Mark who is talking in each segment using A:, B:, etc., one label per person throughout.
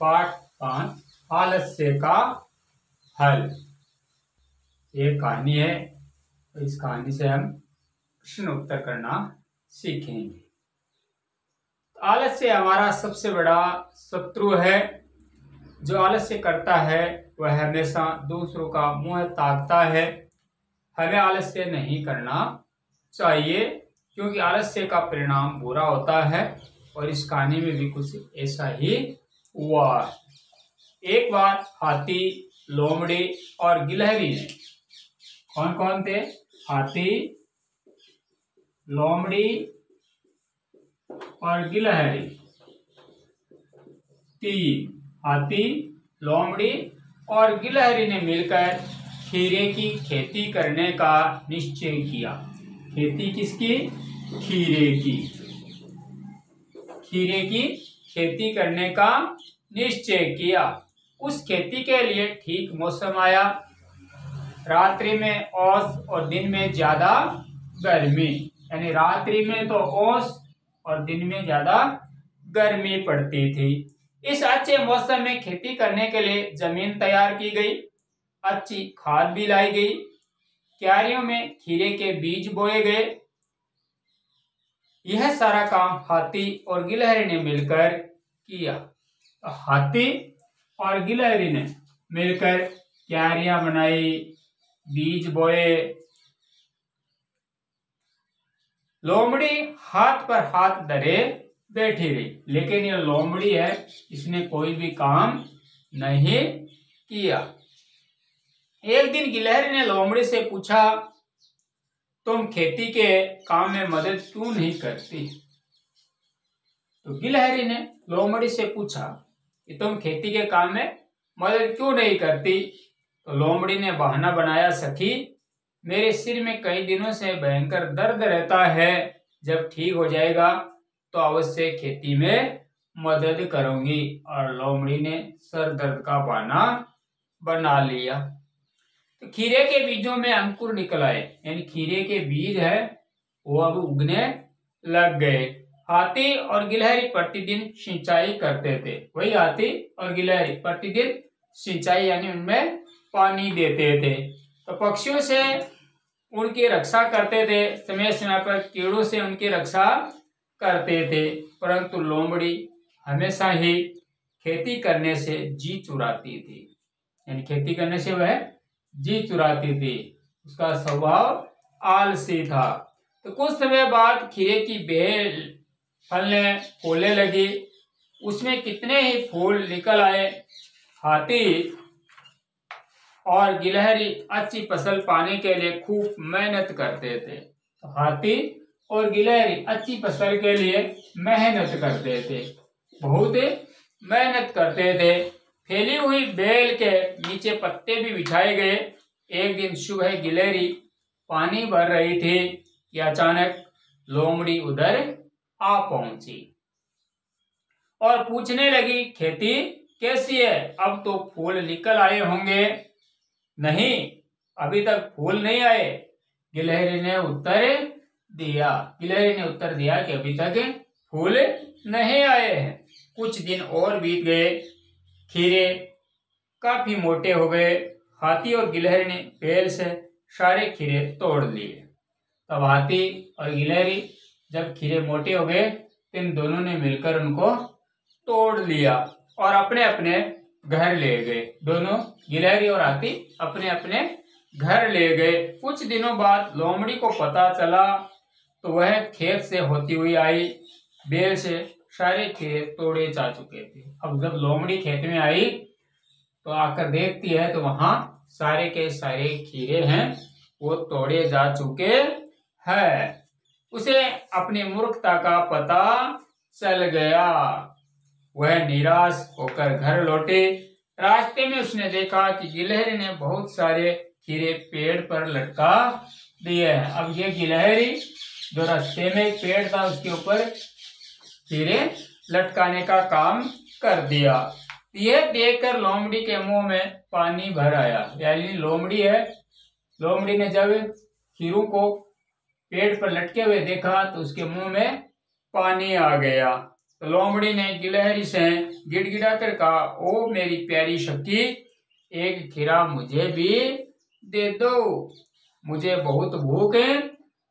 A: पाठ 5 आलस्य का हल। एक कहानी है, तो इस कहानी से हम प्रश्न उत्तर करना सीखेंगे। आलस्य हमारा सबसे बड़ा शत्रु है। जो आलस्य करता है वह हमेशा दूसरों का मुंह ताकता है। हमें आलस्य नहीं करना चाहिए, क्योंकि आलस्य का परिणाम बुरा होता है। और इस कहानी में भी कुछ ऐसा ही हुआ। एक बार हाथी, लोमड़ी और गिलहरी ने, कौन कौन थे? हाथी, लोमड़ी और गिलहरी, तीन हाथी, लोमड़ी और गिलहरी ने मिलकर खीरे की खेती करने का निश्चय किया। खेती किसकी? खीरे की। खीरे की खेती करने का निश्चय किया। उस खेती के लिए ठीक मौसम आया। रात्रि में ओस और दिन में ज्यादा गर्मी, यानी रात्रि में तो ओस और दिन में ज्यादा गर्मी पड़ती थी। इस अच्छे मौसम में खेती करने के लिए जमीन तैयार की गई, अच्छी खाद भी लाई गई, क्यारियों में खीरे के बीज बोए गए। यह सारा काम हाथी और गिलहरी ने मिलकर किया। तो हाथी और गिलहरी ने मिलकर क्यारियां बनाई, बीज बोए। लोमड़ी हाथ पर हाथ धरे बैठी रही, लेकिन ये लोमड़ी है, इसने कोई भी काम नहीं किया। एक दिन गिलहरी ने लोमड़ी से पूछा, तुम खेती के काम में मदद क्यों नहीं करती? तो गिलहरी ने लोमड़ी से पूछा कि तुम खेती के काम में मदद क्यों नहीं करती? तो लोमड़ी ने बहाना बनाया, सखी, मेरे सिर में कई दिनों से भयंकर दर्द रहता है। जब ठीक हो जाएगा तो अवश्य खेती में मदद करूंगी। और लोमड़ी ने सर दर्द का बहाना बना लिया। तो खीरे के बीजों में अंकुर निकल आए, यानी खीरे के बीज है वो अब उगने लग गए। हाथी और गिलहरी प्रतिदिन सिंचाई करते थे। वही हाथी और गिलहरी प्रतिदिन सिंचाई यानी उनमें पानी देते थे। तो पक्षियों से उनकी रक्षा करते थे, समय समय पर कीड़ों से उनकी रक्षा करते थे। परंतु लोमड़ी हमेशा ही खेती करने से जी चुराती थी, यानी खेती करने से वह जी चुराती थी। उसका स्वभाव आलसी था। तो कुछ समय बाद खीरे की बेल फलने फूलने लगी। उसमें कितने ही फूल निकल आए। हाथी और गिलहरी अच्छी फसल पाने के लिए खूब मेहनत करते थे। तो हाथी और गिलहरी अच्छी फसल के लिए मेहनत करते थे, बहुत मेहनत करते थे। फैली हुई बेल के नीचे पत्ते भी बिछाए गए। एक दिन सुबह गिलहरी पानी भर रही थी कि अचानक लोमड़ी उधर आ पहुंची और पूछने लगी, खेती कैसी है? अब तो फूल निकल आए होंगे। नहीं, अभी तक फूल नहीं आए। गिलहरी ने उत्तर दिया कि अभी तक फूल नहीं आए हैं। कुछ दिन और बीत गए। खीरे काफी मोटे हो गए। हाथी और गिलहरी ने बेल से सारे खीरे तोड़ लिए। तब हाथी और गिलहरी जब खीरे मोटे हो गए तो इन दोनों ने मिलकर उनको तोड़ लिया और अपने अपने घर ले गए। दोनों गिलहरी और हाथी अपने अपने घर ले गए। कुछ दिनों बाद लोमड़ी को पता चला तो वह खेत से होती हुई आई। बेल से सारे खीरे तोड़े जा चुके थे। अब जब लोमड़ी खेत में आई तो आकर देखती है तो वहां सारे के सारे खीरे हैं वो तोड़े जा चुके हैं। उसे अपनी मूर्खता का पता चल गया। वह निराश होकर घर लौटे। रास्ते में उसने देखा कि गिलहरी ने बहुत सारे खीरे पेड़ पर लटका दिए हैं। अब ये गिलहरी जो रास्ते में एक पेड़ था उसके ऊपर खीरे लटकाने का काम कर दिया। यह देखकर लोमड़ी के मुंह में पानी भर आया। यानी लोमड़ी है, लोमड़ी ने जब खीरों को पेड़ पर लटके हुए देखा तो उसके मुंह में पानी आ गया। तो लोमड़ी ने गिलहरी से गिड़गिड़ा कर कहा, ओ मेरी प्यारी सखी, एक खीरा मुझे भी दे दो, मुझे बहुत भूख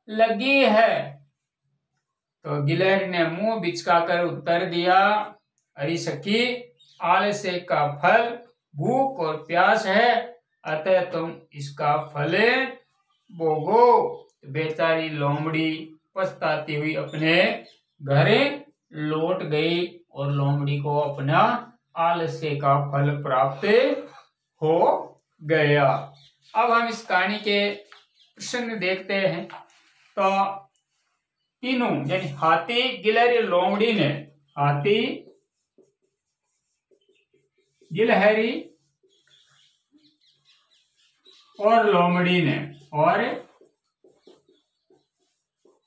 A: लगी है। तो गिलहरी ने मुंह बिचकाकर उत्तर दिया, अरे सखी, आलस्य का फल भूख और प्यास है, अतः तुम इसका फल भोगो। बेचारी लोमड़ी पछताती हुई अपने घर लौट गई और लोमड़ी को अपना आलस्य का फल प्राप्त हो गया। अब हम इस कहानी के प्रसंग देखते हैं। तो तीनों यानी हाथी, गिलहरी, लोमड़ी ने, हाथी, गिलहरी और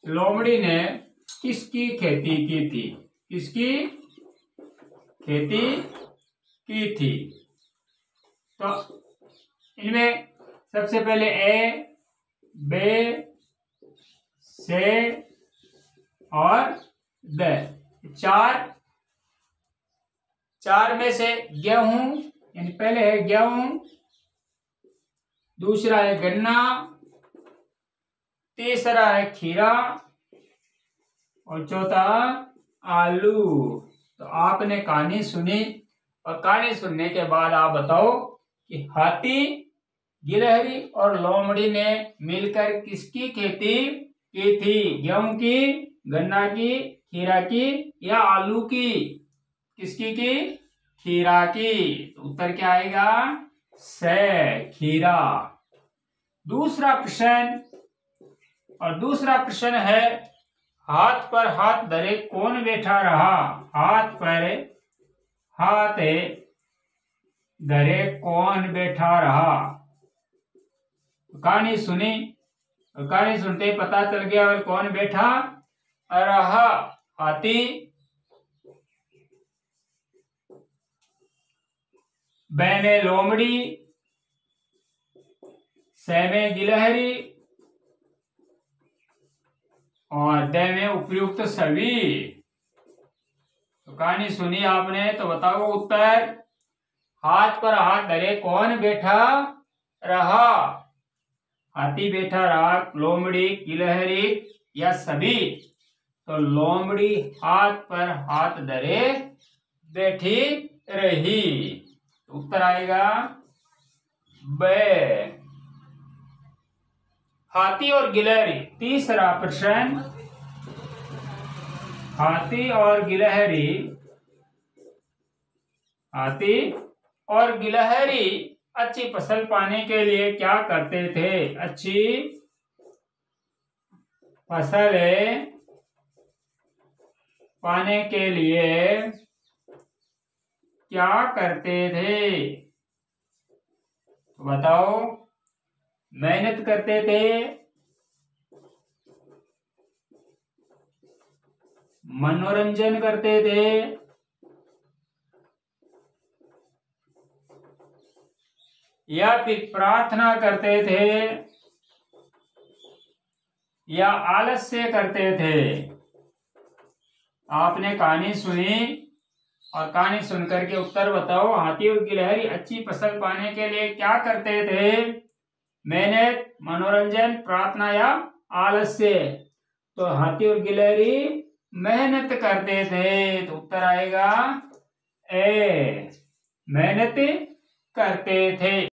A: लोमड़ी ने किसकी खेती की थी? किसकी खेती की थी? तो इनमें सबसे पहले ए, बे, से और द, चार में से गेहूं, यानी पहले है गेहूं, दूसरा है गन्ना, तीसरा है खीरा और चौथा आलू। तो आपने कहानी सुनी और कहानी सुनने के बाद आप बताओ कि हाथी, गिलहरी और लोमड़ी ने मिलकर किसकी खेती की थी? गेहूं की, गन्ना की, खीरा की या आलू की? किसकी की? खीरा की। तो उत्तर क्या आएगा? से, खीरा। दूसरा प्रश्न है, हाथ पर हाथ धरे कौन बैठा रहा? हाथ पर हाथ धरे कौन बैठा रहा? कहानी सुनी, कहानी सुनते ही पता चल गया और कौन बैठा रहा? हाथी, ब में लोमड़ी, से में गिलहरी और द में उपयुक्त सभी। तो कहानी सुनी आपने, तो बताओ उत्तर। हाथ पर हाथ धरे कौन बैठा रहा? हाथी बैठा रहा, लोमड़ी, गिलहरी या सभी? तो लोमड़ी हाथ पर हाथ धरे बैठी रही। उत्तर आएगा ब। हाथी और गिलहरी, तीसरा प्रश्न, हाथी और गिलहरी अच्छी फसल पाने के लिए क्या करते थे? अच्छी फसल पाने के लिए क्या करते थे? बताओ। मेहनत करते थे, मनोरंजन करते थे, या फिर प्रार्थना करते थे, या आलस्य करते थे? आपने कहानी सुनी और कहानी सुनकर के उत्तर बताओ। हाथी और गिलहरी अच्छी फसल पाने के लिए क्या करते थे? मेहनत, मनोरंजन, प्रार्थना या आलस्य? तो हाथी और गिलहरी मेहनत करते थे। तो उत्तर आएगा ए, मेहनत करते थे।